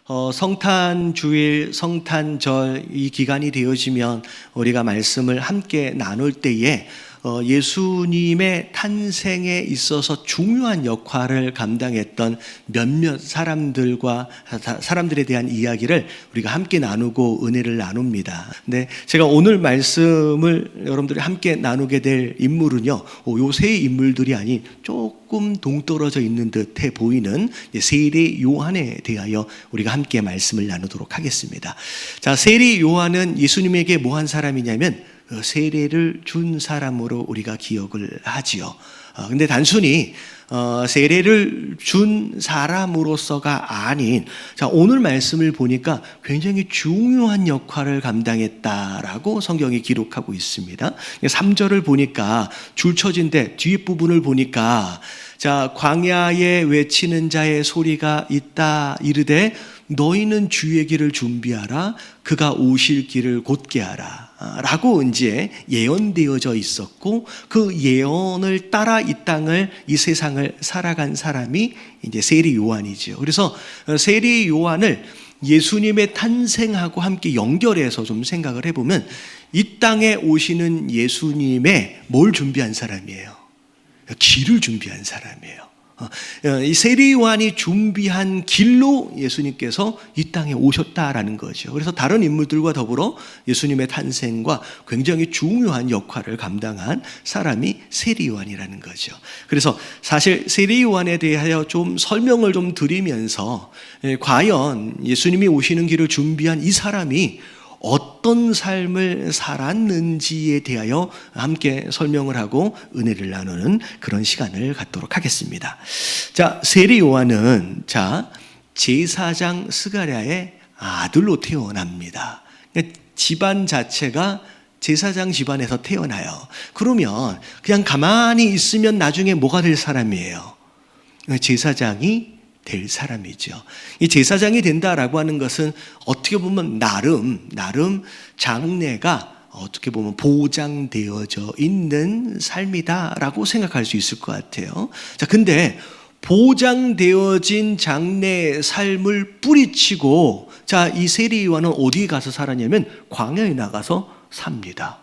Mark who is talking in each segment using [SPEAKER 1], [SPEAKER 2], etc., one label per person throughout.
[SPEAKER 1] 성탄주일, 성탄절 이 기간이 되어지면 우리가 말씀을 함께 나눌 때에 예수님의 탄생에 있어서 중요한 역할을 감당했던 몇몇 사람들에 대한 이야기를 우리가 함께 나누고 은혜를 나눕니다. 근데 제가 오늘 말씀을 여러분들이 함께 나누게 될 인물은요, 요 세 인물들이 아닌 조금 동떨어져 있는 듯해 보이는 세례 요한에 대하여 우리가 함께 말씀을 나누도록 하겠습니다. 자, 세례 요한은 예수님에게 뭐 한 사람이냐면 세례를 준 사람으로 우리가 기억을 하지요. 근데 단순히 세례를 준 사람으로서가 아닌, 자, 오늘 말씀을 보니까 굉장히 중요한 역할을 감당했다라고 성경이 기록하고 있습니다. 3절을 보니까 줄쳐진데 뒷부분을 보니까, 자, 광야에 외치는 자의 소리가 있다 이르되 너희는 주의 길을 준비하라, 그가 오실 길을 곧게 하라 라고 이제 예언되어져 있었고, 그 예언을 따라 이 땅을, 이 세상을 살아간 사람이 이제 세례 요한이죠. 그래서 세례 요한을 예수님의 탄생하고 함께 연결해서 좀 생각을 해보면, 이 땅에 오시는 예수님의 뭘 준비한 사람이에요? 길을 준비한 사람이에요. 이 세례 요한이 준비한 길로 예수님께서 이 땅에 오셨다라는 거죠. 그래서 다른 인물들과 더불어 예수님의 탄생과 굉장히 중요한 역할을 감당한 사람이 세례 요한이라는 거죠. 그래서 사실 세례 요한에 대하여 좀 설명을 좀 드리면서, 과연 예수님이 오시는 길을 준비한 이 사람이 어떤 삶을 살았는지에 대하여 함께 설명을 하고 은혜를 나누는 그런 시간을 갖도록 하겠습니다. 자, 세례 요한은 제사장 스가랴의 아들로 태어납니다. 집안 자체가 제사장 집안에서 태어나요. 그러면 그냥 가만히 있으면 나중에 뭐가 될 사람이에요? 제사장이 될 사람이죠. 이 제사장이 된다라고 하는 것은 어떻게 보면 나름 장래가 어떻게 보면 보장되어져 있는 삶이다라고 생각할 수 있을 것 같아요. 자, 근데 보장되어진 장래의 삶을 뿌리치고, 자, 이 세례 요한은 어디 가서 살았냐면 광야에 나가서 삽니다.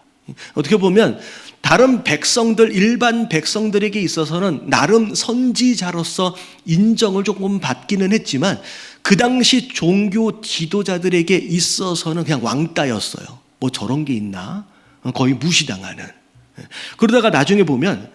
[SPEAKER 1] 어떻게 보면 다른 백성들, 일반 백성들에게 있어서는 나름 선지자로서 인정을 조금 받기는 했지만, 그 당시 종교 지도자들에게 있어서는 그냥 왕따였어요. 뭐 저런 게 있나? 거의 무시당하는. 그러다가 나중에 보면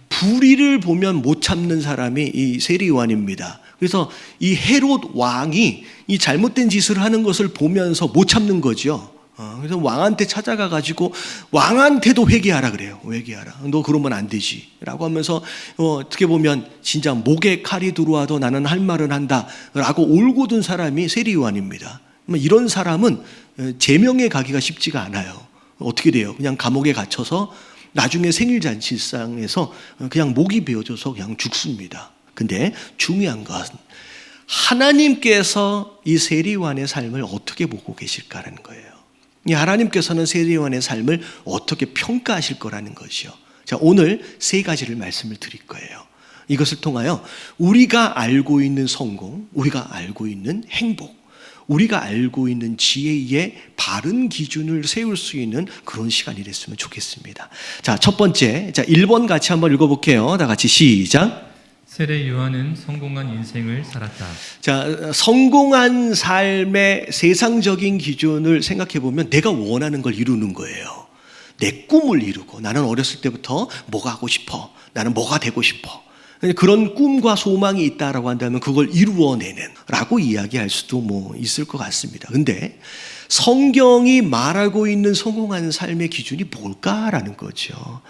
[SPEAKER 1] 불의를 보면 못 참는 사람이 이 세례 요한입니다. 그래서 이 헤롯 왕이 이 잘못된 짓을 하는 것을 보면서 못 참는 거죠. 그래서 왕한테 찾아가가지고 왕한테도 회개하라 그래요. 회개하라. 너 그러면 안 되지. 라고 하면서 어떻게 보면 진짜 목에 칼이 들어와도 나는 할 말은 한다. 라고 올고든 사람이 세례 요한입니다. 이런 사람은 제명에 가기가 쉽지가 않아요. 어떻게 돼요? 그냥 감옥에 갇혀서 나중에 생일잔치상에서 그냥 목이 베어져서 그냥 죽습니다. 근데 중요한 건 하나님께서 이 세례 요한의 삶을 어떻게 보고 계실까라는 거예요. 이 하나님께서는 세례 요한의 삶을 어떻게 평가하실 거라는 것이요. 자, 오늘 세 가지를 말씀을 드릴 거예요. 이것을 통하여 우리가 알고 있는 성공, 우리가 알고 있는 행복, 우리가 알고 있는 지혜의 바른 기준을 세울 수 있는 그런 시간이 됐으면 좋겠습니다. 자, 첫 번째, 1번 같이 한번 읽어볼게요. 다 같이 시작.
[SPEAKER 2] 세례 요한은 성공한 인생을 살았다.
[SPEAKER 1] 자, 성공한 삶의 세상적인 기준을 생각해 보면 내가 원하는 걸 이루는 거예요. 내 꿈을 이루고, 나는 어렸을 때부터 뭐가 하고 싶어, 나는 뭐가 되고 싶어, 그런 꿈과 소망이 있다라고 한다면 그걸 이루어내는 라고 이야기할 수도 뭐 있을 것 같습니다. 근데 성경이 말하고 있는 성공한 삶의 기준이 뭘까라는 거죠.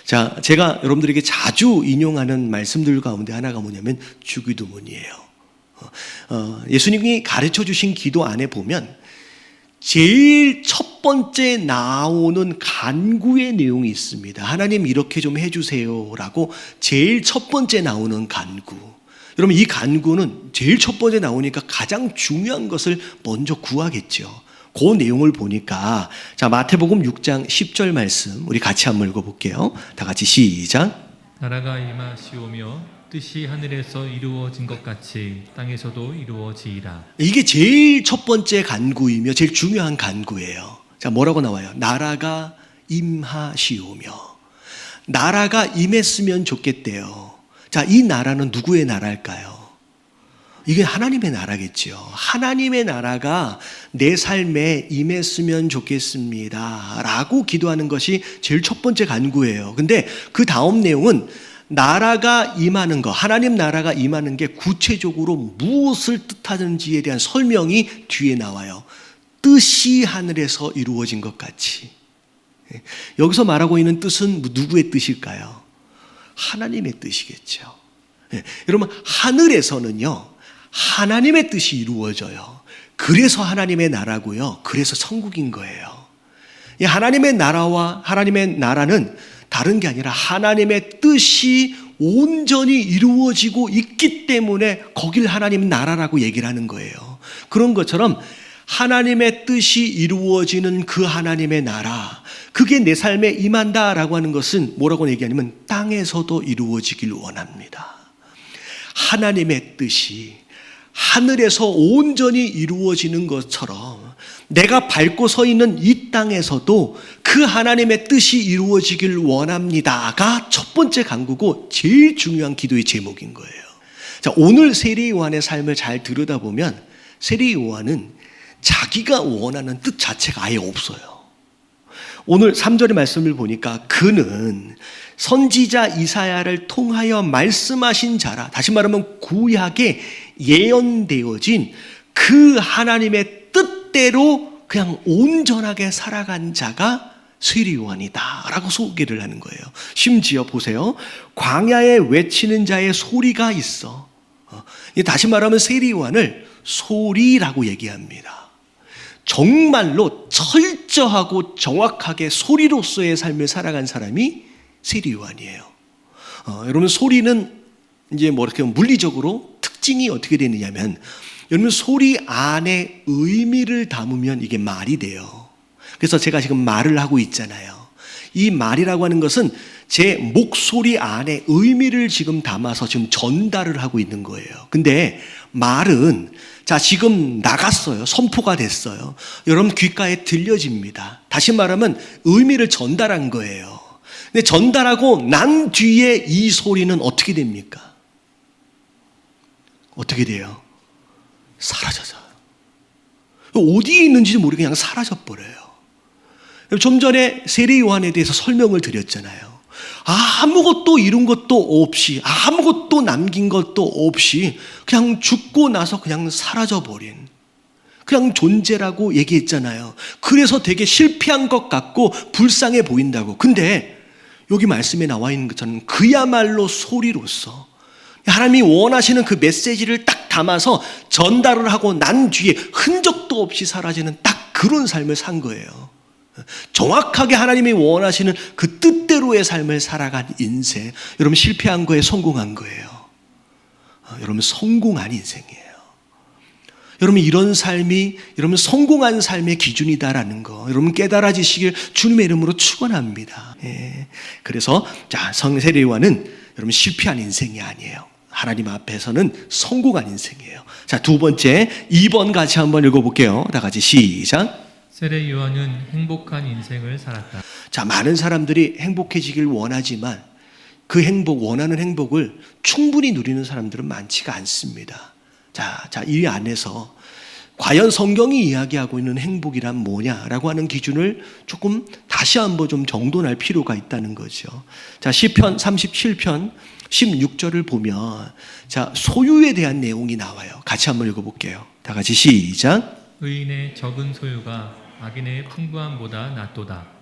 [SPEAKER 1] 자, 제가 여러분들에게 자주 인용하는 말씀들 가운데 하나가 뭐냐면 주기도문이에요. 예수님이 가르쳐 주신 기도 안에 보면 제일 첫 번째 나오는 간구의 내용이 있습니다. 하나님 이렇게 좀 해주세요 라고 제일 첫 번째 나오는 간구. 여러분, 이 간구는 제일 첫 번째 나오니까 가장 중요한 것을 먼저 구하겠죠. 그 내용을 보니까, 자, 마태복음 6장 10절 말씀 우리 같이 한번 읽어볼게요. 다 같이 시작.
[SPEAKER 2] 나라가 임하시오며 뜻이 하늘에서 이루어진 것 같이 땅에서도 이루어지이라.
[SPEAKER 1] 이게 제일 첫 번째 간구이며 제일 중요한 간구예요. 자, 뭐라고 나와요? 나라가 임하시오며. 나라가 임했으면 좋겠대요. 자, 이 나라는 누구의 나라일까요? 이게 하나님의 나라겠죠. 하나님의 나라가 내 삶에 임했으면 좋겠습니다 라고 기도하는 것이 제일 첫 번째 간구예요. 근데 그 다음 내용은 나라가 임하는 것, 하나님 나라가 임하는 게 구체적으로 무엇을 뜻하는지에 대한 설명이 뒤에 나와요. 뜻이 하늘에서 이루어진 것 같이. 여기서 말하고 있는 뜻은 누구의 뜻일까요? 하나님의 뜻이겠죠. 여러분, 하늘에서는요, 하나님의 뜻이 이루어져요. 그래서 하나님의 나라고요. 그래서 천국인 거예요. 이 하나님의 나라와 하나님의 나라는 다른 게 아니라 하나님의 뜻이 온전히 이루어지고 있기 때문에 거길 하나님 나라라고 얘기를 하는 거예요. 그런 것처럼 하나님의 뜻이 이루어지는 그 하나님의 나라, 그게 내 삶에 임한다라고 하는 것은 뭐라고 얘기하냐면 땅에서도 이루어지길 원합니다. 하나님의 뜻이 하늘에서 온전히 이루어지는 것처럼 내가 밟고 서 있는 이 땅에서도 그 하나님의 뜻이 이루어지길 원합니다가 첫 번째 간구고 제일 중요한 기도의 제목인 거예요. 자, 오늘 세례 요한의 삶을 잘 들여다보면 세례 요한은 자기가 원하는 뜻 자체가 아예 없어요. 오늘 3절의 말씀을 보니까 그는 선지자 이사야를 통하여 말씀하신 자라, 다시 말하면 구약에 예언되어진 그 하나님의 뜻대로 그냥 온전하게 살아간 자가 세례 요한이다 라고 소개를 하는 거예요. 심지어 보세요. 광야에 외치는 자의 소리가 있어. 다시 말하면 세례 요한을 소리라고 얘기합니다. 정말로 철저하고 정확하게 소리로서의 삶을 살아간 사람이 세례 요한이에요. 여러분, 소리는 이제 뭐 이렇게 물리적으로 특징이 어떻게 되느냐면, 여러분, 소리 안에 의미를 담으면 이게 말이 돼요. 그래서 제가 지금 말을 하고 있잖아요. 이 말이라고 하는 것은 제 목소리 안에 의미를 지금 담아서 지금 전달을 하고 있는 거예요. 근데 말은 자, 지금 나갔어요. 선포가 됐어요. 여러분 귓가에 들려집니다. 다시 말하면 의미를 전달한 거예요. 근데 전달하고 난 뒤에 이 소리는 어떻게 됩니까? 어떻게 돼요? 사라져요. 어디에 있는지도 모르게 그냥 사라져버려요. 좀 전에 세례 요한에 대해서 설명을 드렸잖아요. 아무것도 이룬 것도 없이, 아무것도 남긴 것도 없이 그냥 죽고 나서 그냥 사라져버린, 그냥 존재라고 얘기했잖아요. 그래서 되게 실패한 것 같고 불쌍해 보인다고. 근데 여기 말씀에 나와 있는 것처럼 그야말로 소리로서 하나님이 원하시는 그 메시지를 딱 담아서 전달을 하고 난 뒤에 흔적도 없이 사라지는 딱 그런 삶을 산 거예요. 정확하게 하나님이 원하시는 그 뜻대로의 삶을 살아간 인생. 여러분, 실패한 거에 성공한 거예요. 여러분, 성공한 인생이에요. 여러분, 이런 삶이 여러분 성공한 삶의 기준이다라는 거 여러분 깨달아지시길 주님의 이름으로 축원합니다. 그래서 자, 세례 요한은 여러분 실패한 인생이 아니에요. 하나님 앞에서는 성공한 인생이에요. 자, 두 번째 2번 같이 한번 읽어볼게요. 다 같이 시작.
[SPEAKER 2] 세례 요한은 행복한 인생을 살았다.
[SPEAKER 1] 자, 많은 사람들이 행복해지길 원하지만 그 행복, 원하는 행복을 충분히 누리는 사람들은 많지가 않습니다. 자, 이 안에서 과연 성경이 이야기하고 있는 행복이란 뭐냐라고 하는 기준을 조금 다시 한번 좀 정돈할 필요가 있다는 거죠. 자, 시편 37편 16절을 보면 자, 소유에 대한 내용이 나와요. 같이 한번 읽어볼게요. 다 같이 시작.
[SPEAKER 2] 의인의 적은 소유가 악인의 풍부함보다 낫도다.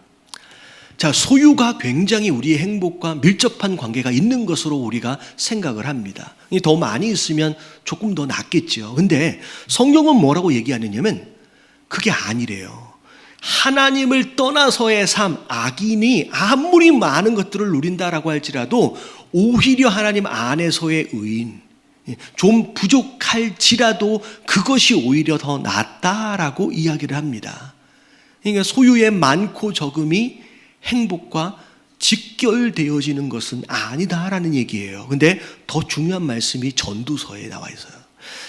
[SPEAKER 1] 자, 소유가 굉장히 우리의 행복과 밀접한 관계가 있는 것으로 우리가 생각을 합니다. 더 많이 있으면 조금 더 낫겠죠. 근데 성경은 뭐라고 얘기하느냐면 그게 아니래요. 하나님을 떠나서의 삶, 악인이 아무리 많은 것들을 누린다라고 할지라도 오히려 하나님 안에서의 의인, 좀 부족할지라도 그것이 오히려 더 낫다라고 이야기를 합니다. 그러니까 소유의 많고 적음이 행복과 직결되어지는 것은 아니다라는 얘기예요. 근데 더 중요한 말씀이 전도서에 나와 있어요.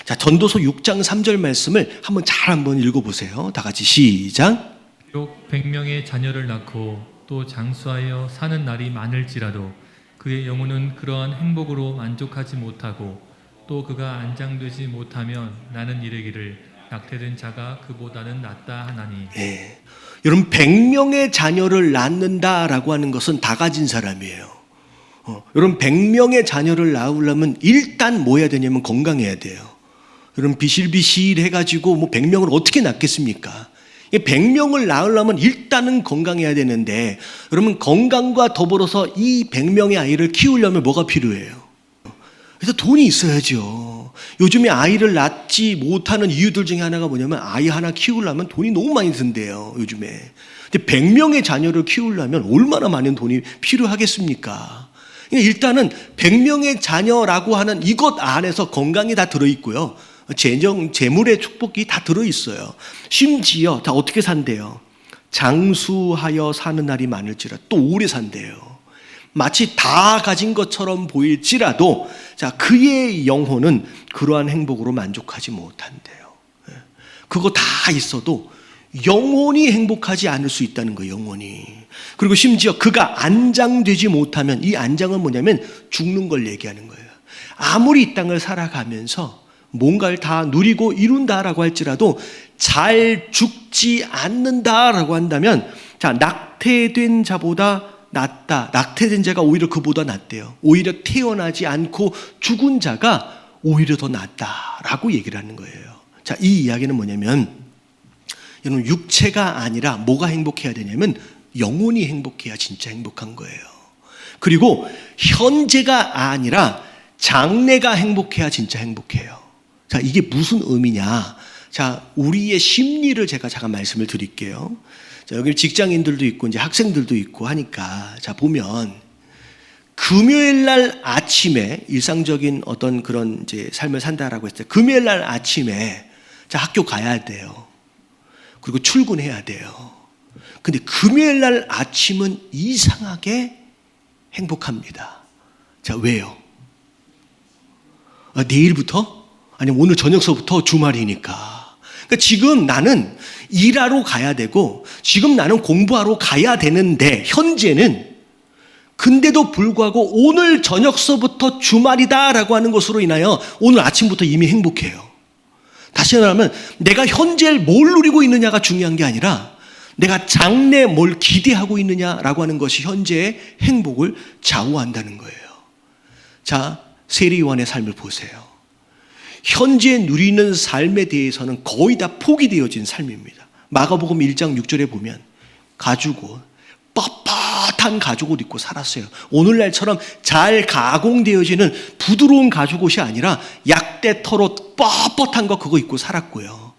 [SPEAKER 1] 자, 전도서 6장 3절 말씀을 한번 읽어보세요. 다 같이 시작.
[SPEAKER 2] 비록 100명의 자녀를 낳고 또 장수하여 사는 날이 많을지라도 그의 영혼은 그러한 행복으로 만족하지 못하고 또 그가 안장되지 못하면 나는 이르기를 낙태된 자가 그보다는 낫다 하나니.
[SPEAKER 1] 예. 여러분 100명의 자녀를 낳는다라고 하는 것은 다 가진 사람이에요. 여러분 100명의 자녀를 낳으려면 일단 뭐 해야 되냐면 건강해야 돼요. 여러분 비실비실 해가지고 뭐 100명을 어떻게 낳겠습니까? 100명을 낳으려면 일단은 건강해야 되는데 여러분 건강과 더불어서 이 100명의 아이를 키우려면 뭐가 필요해요? 그래서 돈이 있어야죠. 요즘에 아이를 낳지 못하는 이유들 중에 하나가 뭐냐면 아이 하나 키우려면 돈이 너무 많이 든대요. 요즘에. 근데 100명의 자녀를 키우려면 얼마나 많은 돈이 필요하겠습니까? 일단은 100명의 자녀라고 하는 이것 안에서 건강이 다 들어있고요. 재물의 축복이 다 들어있어요. 심지어 다 어떻게 산대요? 장수하여 사는 날이 많을지라 또 오래 산대요. 마치 다 가진 것처럼 보일지라도 자, 그의 영혼은 그러한 행복으로 만족하지 못한대요. 그거 다 있어도 영혼이 행복하지 않을 수 있다는 거예요. 영혼이. 그리고 심지어 그가 안장되지 못하면, 이 안장은 뭐냐면 죽는 걸 얘기하는 거예요. 아무리 이 땅을 살아가면서 뭔가를 다 누리고 이룬다라고 할지라도 잘 죽지 않는다라고 한다면, 자, 낙태된 자보다 낫다. 낙태된 자가 오히려 그보다 낫대요. 오히려 태어나지 않고 죽은 자가 오히려 더 낫다라고 얘기를 하는 거예요. 자, 이 이야기는 뭐냐면 여러분 육체가 아니라 뭐가 행복해야 되냐면 영혼이 행복해야 진짜 행복한 거예요. 그리고 현재가 아니라 장래가 행복해야 진짜 행복해요. 자, 이게 무슨 의미냐? 자, 우리의 심리를 제가 잠깐 말씀을 드릴게요. 자, 여기 직장인들도 있고 이제 학생들도 있고 하니까 자, 보면 금요일 날 아침에 일상적인 어떤 그런 이제 삶을 산다라고 했을 때 금요일 날 아침에 자, 학교 가야 돼요. 그리고 출근해야 돼요. 근데 금요일 날 아침은 이상하게 행복합니다. 자, 왜요? 내일부터? 아니면 오늘 저녁서부터 주말이니까. 그러니까 지금 나는 일하러 가야 되고 지금 나는 공부하러 가야 되는데 현재는 근데도 불구하고 오늘 저녁서부터 주말이다라고 하는 것으로 인하여 오늘 아침부터 이미 행복해요. 다시 말하면 내가 현재 뭘 누리고 있느냐가 중요한 게 아니라 내가 장래 뭘 기대하고 있느냐라고 하는 것이 현재의 행복을 좌우한다는 거예요. 자, 세리요한의 삶을 보세요. 현재 누리는 삶에 대해서는 거의 다 포기되어진 삶입니다. 마가복음 1장 6절에 보면 가죽옷, 뻣뻣한 가죽옷 입고 살았어요. 오늘날처럼 잘 가공되어지는 부드러운 가죽옷이 아니라 약대터로 뻣뻣한 거 그거 입고 살았고요.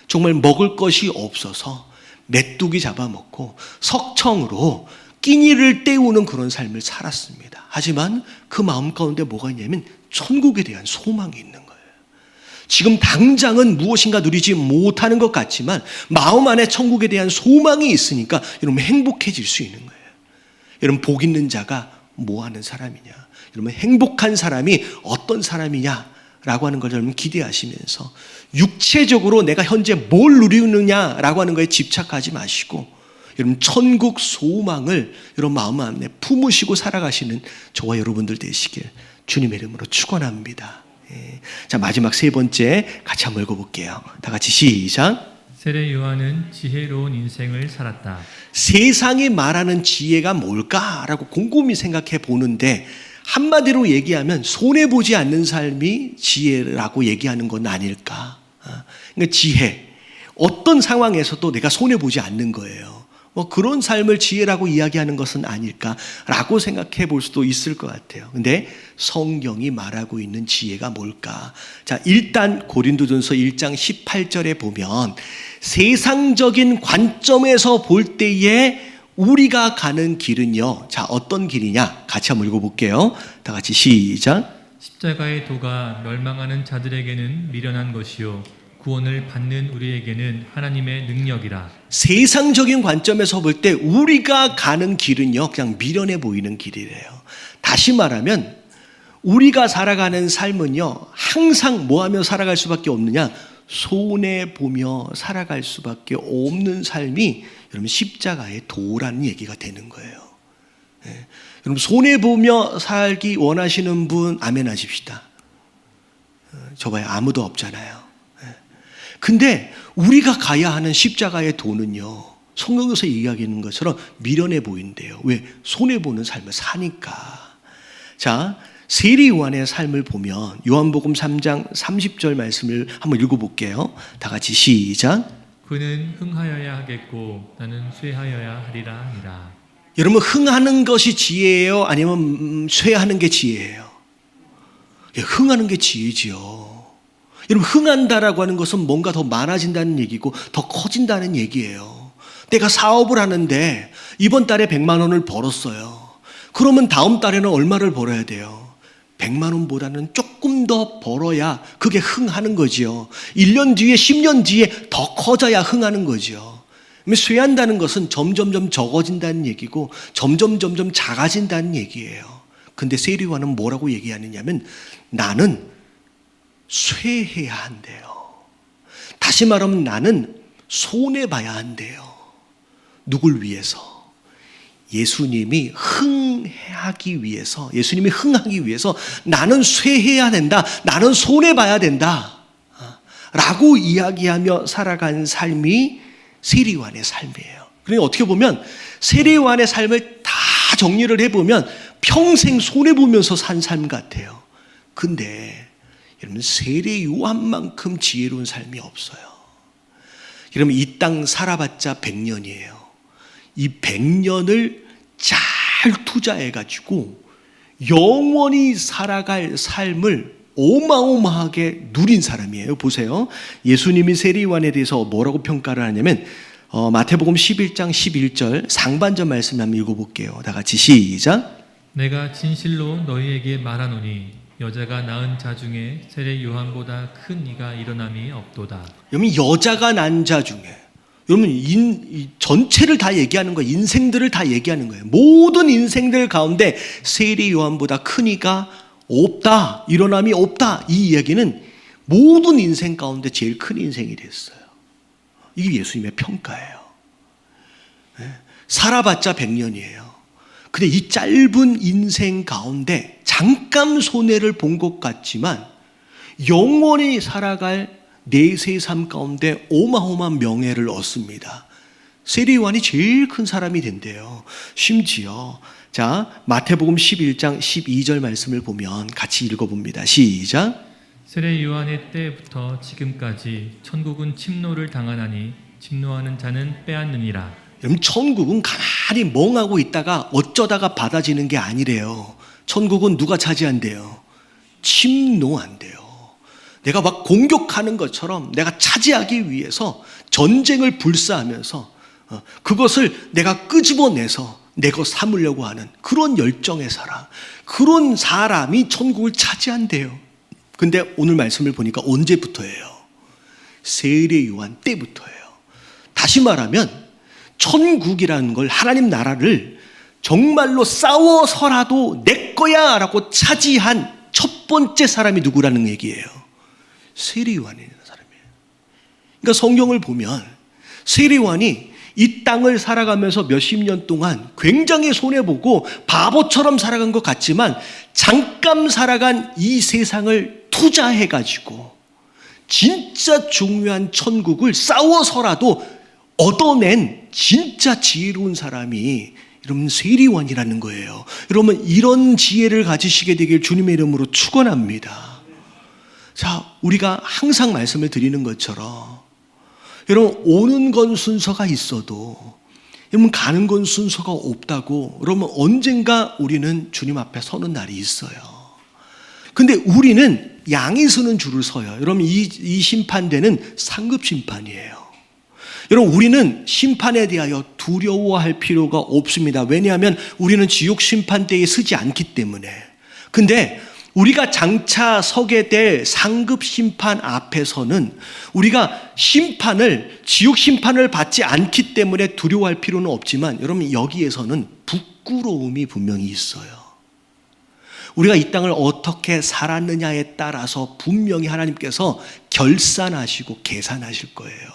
[SPEAKER 1] 정말 먹을 것이 없어서 메뚜기 잡아먹고 석청으로 끼니를 때우는 그런 삶을 살았습니다. 하지만 그 마음 가운데 뭐가 있냐면 천국에 대한 소망이 있는 거예요. 지금 당장은 무엇인가 누리지 못하는 것 같지만 마음 안에 천국에 대한 소망이 있으니까 여러분 행복해질 수 있는 거예요. 여러분 복 있는 자가 뭐 하는 사람이냐, 여러분 행복한 사람이 어떤 사람이냐라고 하는 걸 여러분 기대하시면서 육체적으로 내가 현재 뭘 누리느냐라고 하는 거에 집착하지 마시고 여러분 천국 소망을 여러분 마음 안에 품으시고 살아가시는 저와 여러분들 되시길 주님의 이름으로 축원합니다. 자, 마지막 세 번째 같이 한번 읽어볼게요. 다 같이 시작.
[SPEAKER 2] 세례 요한은 지혜로운 인생을 살았다.
[SPEAKER 1] 세상이 말하는 지혜가 뭘까라고 곰곰이 생각해 보는데 한마디로 얘기하면 손해보지 않는 삶이 지혜라고 얘기하는 건 아닐까. 그러니까 지혜, 어떤 상황에서도 내가 손해보지 않는 거예요. 뭐 그런 삶을 지혜라고 이야기하는 것은 아닐까라고 생각해 볼 수도 있을 것 같아요. 근데 성경이 말하고 있는 지혜가 뭘까? 자, 일단 고린도전서 1장 18절에 보면 세상적인 관점에서 볼 때에 우리가 가는 길은요. 자, 어떤 길이냐? 같이 한번 읽어볼게요. 다 같이 시작.
[SPEAKER 2] 십자가의 도가 멸망하는 자들에게는 미련한 것이요 구원을 받는 우리에게는 하나님의 능력이라.
[SPEAKER 1] 세상적인 관점에서 볼 때 우리가 가는 길은요, 그냥 미련해 보이는 길이래요. 다시 말하면 우리가 살아가는 삶은요, 항상 뭐 하며 살아갈 수밖에 없느냐? 손해보며 살아갈 수밖에 없는 삶이 여러분 십자가의 도라는 얘기가 되는 거예요. 예. 여러분 손해보며 살기 원하시는 분 아멘 하십시다. 저봐요, 아무도 없잖아요. 예. 근데 우리가 가야 하는 십자가의 도는요, 성경에서 이야기하는 것처럼 미련해 보인대요. 왜? 손해보는 삶을 사니까. 자, 세리 요한의 삶을 보면 요한복음 3장 30절 말씀을 한번 읽어볼게요. 다 같이 시작.
[SPEAKER 2] 그는 흥하여야 하겠고 나는 쇠하여야 하리라 하니라.
[SPEAKER 1] 여러분, 흥하는 것이 지혜예요? 아니면 쇠하는 게 지혜예요? 예, 흥하는 게 지혜지요. 여러분, 흥한다라고 하는 것은 뭔가 더 많아진다는 얘기고 더 커진다는 얘기예요. 내가 사업을 하는데 이번 달에 100만 원을 벌었어요. 그러면 다음 달에는 얼마를 벌어야 돼요? 100만 원보다는 조금 더 벌어야 그게 흥하는 거지요. 1년 뒤에 10년 뒤에 더 커져야 흥하는 거지요. 쇠한다는 것은 점점점 적어진다는 얘기고 점점 작아진다는 얘기예요. 근데 세리와는 뭐라고 얘기하느냐면 나는 쇠해야 한대요. 다시 말하면 나는 손해봐야 한대요. 누굴 위해서? 예수님이 흥하기 위해서, 예수님이 흥하기 위해서 나는 쇠해야 된다, 나는 손해봐야 된다 라고 이야기하며 살아간 삶이 세리요한의 삶이에요. 그러니까 어떻게 보면 세리요한의 삶을 다 정리를 해보면 평생 손해보면서 산 삶 같아요. 근데 여러분, 세리요한만큼 지혜로운 삶이 없어요. 여러분, 이 땅 살아봤자 100년이에요. 이 100년을 잘 투자해가지고 영원히 살아갈 삶을 어마어마하게 누린 사람이에요. 보세요. 예수님이 세리요한에 대해서 뭐라고 평가를 하냐면 마태복음 11장 11절 상반절 말씀 한번 읽어볼게요. 다 같이 시작.
[SPEAKER 2] 내가 진실로 너희에게 말하노니 여자가 낳은 자 중에 세례 요한보다 큰 이가 일어남이 없도다.
[SPEAKER 1] 여러분, 여자가 난 자 중에, 여러분, 전체를 다 얘기하는 거예요. 인생들을 다 얘기하는 거예요. 모든 인생들 가운데 세례 요한보다 큰 이가 없다, 일어남이 없다. 이 이야기는 모든 인생 가운데 제일 큰 인생이 됐어요. 이게 예수님의 평가예요. 살아봤자 100년이에요. 근데 이 짧은 인생 가운데 잠깐 손해를 본 것 같지만 영원히 살아갈 내세 삶 가운데 어마어마한 명예를 얻습니다. 세리요한이 제일 큰 사람이 된대요. 심지어 자, 마태복음 11장 12절 말씀을 보면 같이 읽어봅니다. 시작.
[SPEAKER 2] 세례 요한의 때부터 지금까지 천국은 침노를 당하나니 침노하는 자는 빼앗느니라.
[SPEAKER 1] 여러분, 천국은 가만히 멍하고 있다가 어쩌다가 받아지는 게 아니래요. 천국은 누가 차지한대요? 침노한대요. 내가 막 공격하는 것처럼 내가 차지하기 위해서 전쟁을 불사하면서 그것을 내가 끄집어내서 내 것 삼으려고 하는 그런 열정의 사람, 그런 사람이 천국을 차지한대요. 근데 오늘 말씀을 보니까 언제부터예요? 세례 요한 때부터예요. 다시 말하면 천국이라는 걸, 하나님 나라를 정말로 싸워서라도 내 거야 라고 차지한 첫 번째 사람이 누구라는 얘기예요? 세례 요한이라는 사람이에요. 그러니까 성경을 보면 세례 요한이 이 땅을 살아가면서 몇십 년 동안 굉장히 손해보고 바보처럼 살아간 것 같지만 잠깐 살아간 이 세상을 투자해가지고 진짜 중요한 천국을 싸워서라도 얻어낸 진짜 지혜로운 사람이 여러분 세례 요한이라는 거예요. 여러분, 이런 지혜를 가지시게 되길 주님의 이름으로 축원합니다. 자, 우리가 항상 말씀을 드리는 것처럼 여러분, 오는 건 순서가 있어도 여러분, 가는 건 순서가 없다고 여러분, 언젠가 우리는 주님 앞에 서는 날이 있어요. 근데 우리는 양이 서는 줄을 서요. 여러분, 이 심판대는 상급 심판이에요. 여러분, 우리는 심판에 대하여 두려워할 필요가 없습니다. 왜냐하면 우리는 지옥 심판대에 서지 않기 때문에. 근데 우리가 장차 서게 될 상급 심판 앞에서는 우리가 심판을, 지옥 심판을 받지 않기 때문에 두려워할 필요는 없지만 여러분, 여기에서는 부끄러움이 분명히 있어요. 우리가 이 땅을 어떻게 살았느냐에 따라서 분명히 하나님께서 결산하시고 계산하실 거예요.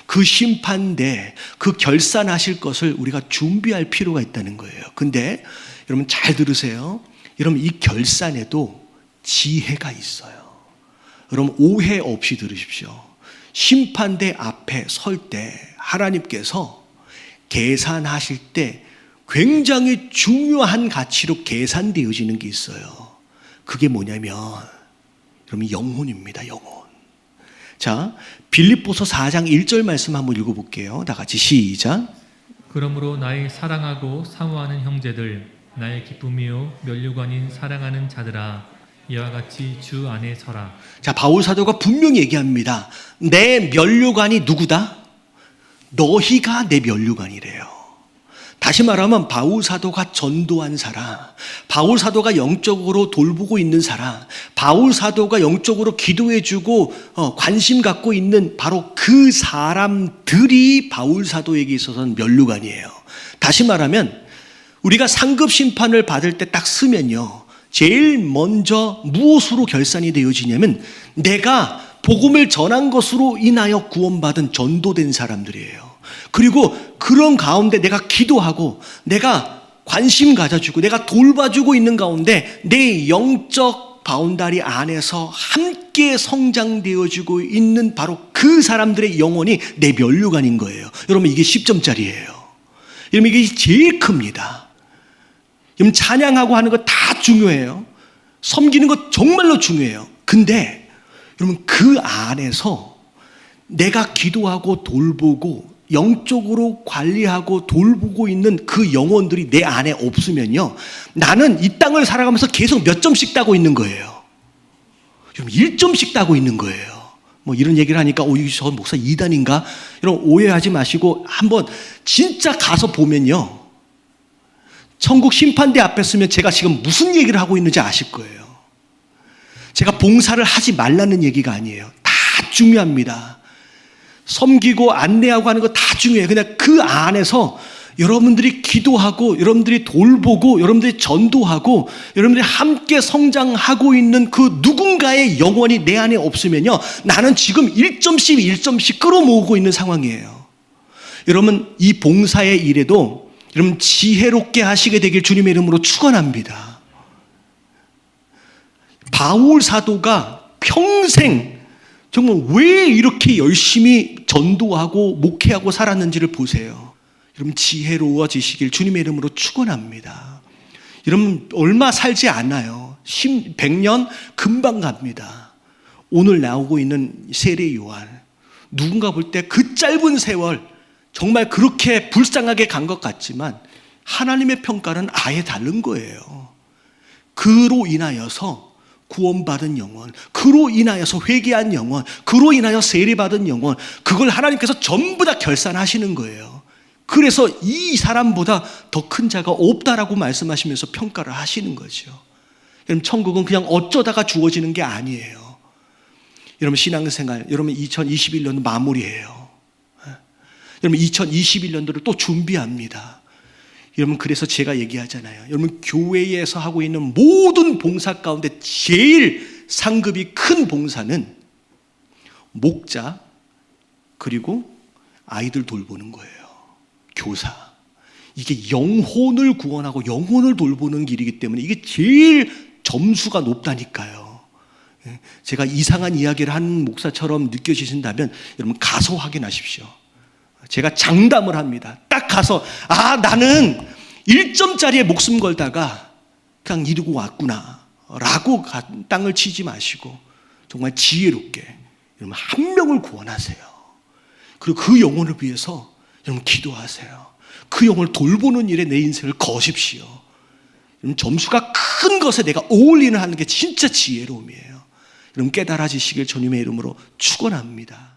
[SPEAKER 1] 그 심판대, 그 결산하실 것을 우리가 준비할 필요가 있다는 거예요. 근데 여러분 잘 들으세요. 여러분, 이 결산에도 지혜가 있어요. 여러분, 오해 없이 들으십시오. 심판대 앞에 설 때 하나님께서 계산하실 때 굉장히 중요한 가치로 계산되어지는 게 있어요. 그게 뭐냐면 여러분, 영혼입니다. 영혼. 자, 빌립보서 4장 1절 말씀 한번 읽어볼게요. 다 같이 시작.
[SPEAKER 2] 그러므로 나의 사랑하고 사모하는 형제들, 나의 기쁨이요 면류관인 사랑하는 자들아, 이와 같이 주 안에 서라.
[SPEAKER 1] 자, 바울 사도가 분명히 얘기합니다. 내 면류관이 누구다? 너희가 내 면류관이래요. 다시 말하면 바울 사도가 전도한 사람, 바울 사도가 영적으로 돌보고 있는 사람, 바울 사도가 영적으로 기도해주고 관심 갖고 있는 바로 그 사람들이 바울 사도에게 있어서는 면류관이에요. 다시 말하면 우리가 상급 심판을 받을 때 딱 쓰면요, 제일 먼저 무엇으로 결산이 되어지냐면 내가 복음을 전한 것으로 인하여 구원받은 전도된 사람들이에요. 그리고 그런 가운데 내가 기도하고 내가 관심 가져주고 내가 돌봐주고 있는 가운데 내 영적 바운다리 안에서 함께 성장되어지고 있는 바로 그 사람들의 영혼이 내 면류관인 거예요. 여러분, 이게 10점짜리예요. 여러분, 이게 제일 큽니다. 여러분, 찬양하고 하는 거 다 중요해요. 섬기는 거 정말로 중요해요. 근데 여러분, 그 안에서 내가 기도하고 돌보고 영적으로 관리하고 돌보고 있는 그 영혼들이 내 안에 없으면요, 나는 이 땅을 살아가면서 계속 몇 점씩 따고 있는 거예요. 여러분, 1점씩 따고 있는 거예요. 뭐 이런 얘기를 하니까 저 목사 이단인가? 이런 오해하지 마시고 한번 진짜 가서 보면요, 천국 심판대 앞에 서면 제가 지금 무슨 얘기를 하고 있는지 아실 거예요. 제가 봉사를 하지 말라는 얘기가 아니에요. 다 중요합니다. 섬기고 안내하고 하는 거 다 중요해요. 그냥 그 안에서 여러분들이 기도하고 여러분들이 돌보고 여러분들이 전도하고 여러분들이 함께 성장하고 있는 그 누군가의 영혼이 내 안에 없으면요, 나는 지금 1점씩 끌어모으고 있는 상황이에요. 여러분, 이 봉사의 일에도 여러분 지혜롭게 하시게 되길 주님의 이름으로 축원합니다. 바울 사도가 평생 정말 왜 이렇게 열심히 전도하고 목회하고 살았는지를 보세요. 여러분, 지혜로워지시길 주님의 이름으로 축원합니다. 여러분, 얼마 살지 않아요. 100년 금방 갑니다. 오늘 나오고 있는 세례 요한, 누군가 볼 때 그 짧은 세월 정말 그렇게 불쌍하게 간 것 같지만 하나님의 평가는 아예 다른 거예요. 그로 인하여서 구원받은 영혼, 그로 인하여서 회개한 영혼, 그로 인하여 세례받은 영혼, 그걸 하나님께서 전부 다 결산하시는 거예요. 그래서 이 사람보다 더 큰 자가 없다라고 말씀하시면서 평가를 하시는 거죠. 여러분, 천국은 그냥 어쩌다가 주어지는 게 아니에요. 여러분, 신앙생활, 여러분 2021년 마무리예요. 여러분, 2021년도를 또 준비합니다. 여러분, 그래서 제가 얘기하잖아요. 여러분, 교회에서 하고 있는 모든 봉사 가운데 제일 상급이 큰 봉사는 목자 그리고 아이들 돌보는 거예요. 교사. 이게 영혼을 구원하고 영혼을 돌보는 길이기 때문에 이게 제일 점수가 높다니까요. 제가 이상한 이야기를 하는 목사처럼 느껴지신다면 여러분, 가서 확인하십시오. 제가 장담을 합니다. 딱 가서 나는 1점짜리에 목숨 걸다가 그냥 이러고 왔구나 라고 땅을 치지 마시고 정말 지혜롭게 여러분 한 명을 구원하세요. 그리고 그 영혼을 위해서 여러분 기도하세요. 그 영혼을 돌보는 일에 내 인생을 거십시오. 여러분, 점수가 큰 것에 내가 어울리는 하는 게 진짜 지혜로움이에요. 여러분, 깨달아지시길 주님의 이름으로 축원합니다.